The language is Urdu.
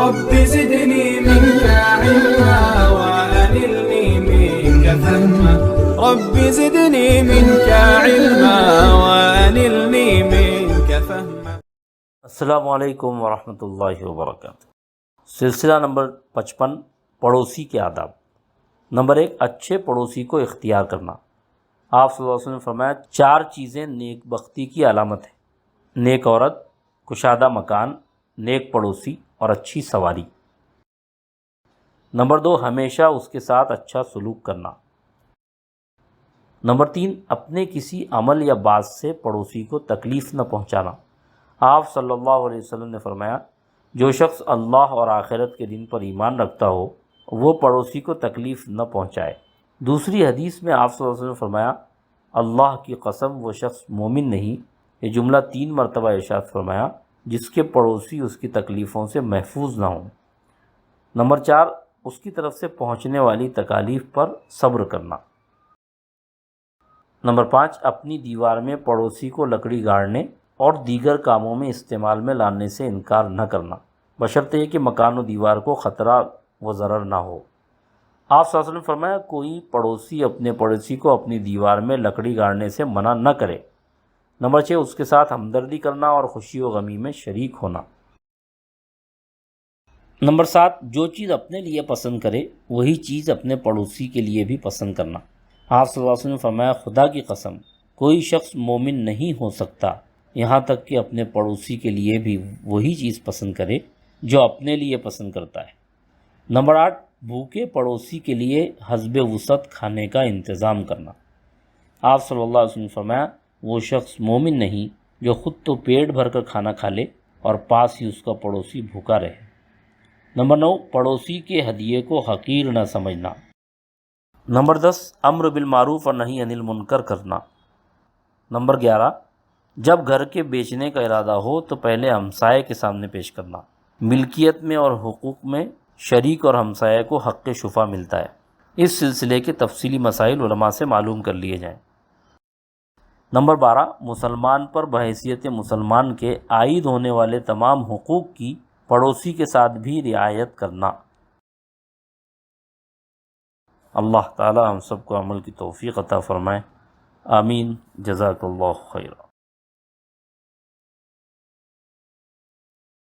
رب زدني منك علما وأنلني منك فهما رب زدني منك علما وأنلني منك فهما۔ السلام علیکم ورحمۃ اللہ وبرکاتہ۔ سلسلہ نمبر 55، پڑوسی کے آداب۔ نمبر 1، اچھے پڑوسی کو اختیار کرنا۔ آپ صلی اللہ علیہ وسلم نے فرمایا 4 چیزیں نیک بختی کی علامت ہیں: نیک عورت، کشادہ مکان، نیک پڑوسی اور اچھی سواری۔ نمبر 2، ہمیشہ اس کے ساتھ اچھا سلوک کرنا۔ نمبر 3، اپنے کسی عمل یا بات سے پڑوسی کو تکلیف نہ پہنچانا۔ آپ صلی اللہ علیہ وسلم نے فرمایا جو شخص اللہ اور آخرت کے دن پر ایمان رکھتا ہو وہ پڑوسی کو تکلیف نہ پہنچائے۔ دوسری حدیث میں آپ صلی اللہ علیہ وسلم نے فرمایا اللہ کی قسم وہ شخص مومن نہیں، یہ جملہ 3 مرتبہ ارشاد فرمایا، جس کے پڑوسی اس کی تکلیفوں سے محفوظ نہ ہوں۔ نمبر 4، اس کی طرف سے پہنچنے والی تکالیف پر صبر کرنا۔ نمبر 5، اپنی دیوار میں پڑوسی کو لکڑی گاڑنے اور دیگر کاموں میں استعمال میں لانے سے انکار نہ کرنا، بشرطے یہ کہ مکان و دیوار کو خطرہ و ضرر نہ ہو۔ آپ صلی اللہ علیہ وسلم نے فرمایا کوئی پڑوسی اپنے پڑوسی کو اپنی دیوار میں لکڑی گاڑنے سے منع نہ کرے۔ نمبر 6، اس کے ساتھ ہمدردی کرنا اور خوشی و غمی میں شریک ہونا۔ نمبر 7، جو چیز اپنے لیے پسند کرے وہی چیز اپنے پڑوسی کے لیے بھی پسند کرنا۔ آپ صلی اللہ علیہ وسلم نے فرمایا خدا کی قسم کوئی شخص مومن نہیں ہو سکتا یہاں تک کہ اپنے پڑوسی کے لیے بھی وہی چیز پسند کرے جو اپنے لیے پسند کرتا ہے۔ نمبر 8، بھوکے پڑوسی کے لیے حسب وسعت کھانے کا انتظام کرنا۔ آپ صلی اللہ علیہ وسلم نے فرمایا وہ شخص مومن نہیں جو خود تو پیٹ بھر کر کھانا کھا لے اور پاس ہی اس کا پڑوسی بھوکا رہے۔ نمبر 9، پڑوسی کے ہدیے کو حقیر نہ سمجھنا۔ نمبر 10، امر بالمعروف اور نہی عن المنکر کرنا۔ نمبر 11، جب گھر کے بیچنے کا ارادہ ہو تو پہلے ہمسائے کے سامنے پیش کرنا۔ ملکیت میں اور حقوق میں شریک اور ہمسائے کو حق شفا ملتا ہے۔ اس سلسلے کے تفصیلی مسائل علماء سے معلوم کر لیے جائیں۔ نمبر 12، مسلمان پر بحیثیت مسلمان کے عائد ہونے والے تمام حقوق کی پڑوسی کے ساتھ بھی رعایت کرنا۔ اللہ تعالی ہم سب کو عمل کی توفیق عطا فرمائے، آمین۔ جزاک اللہ خیر۔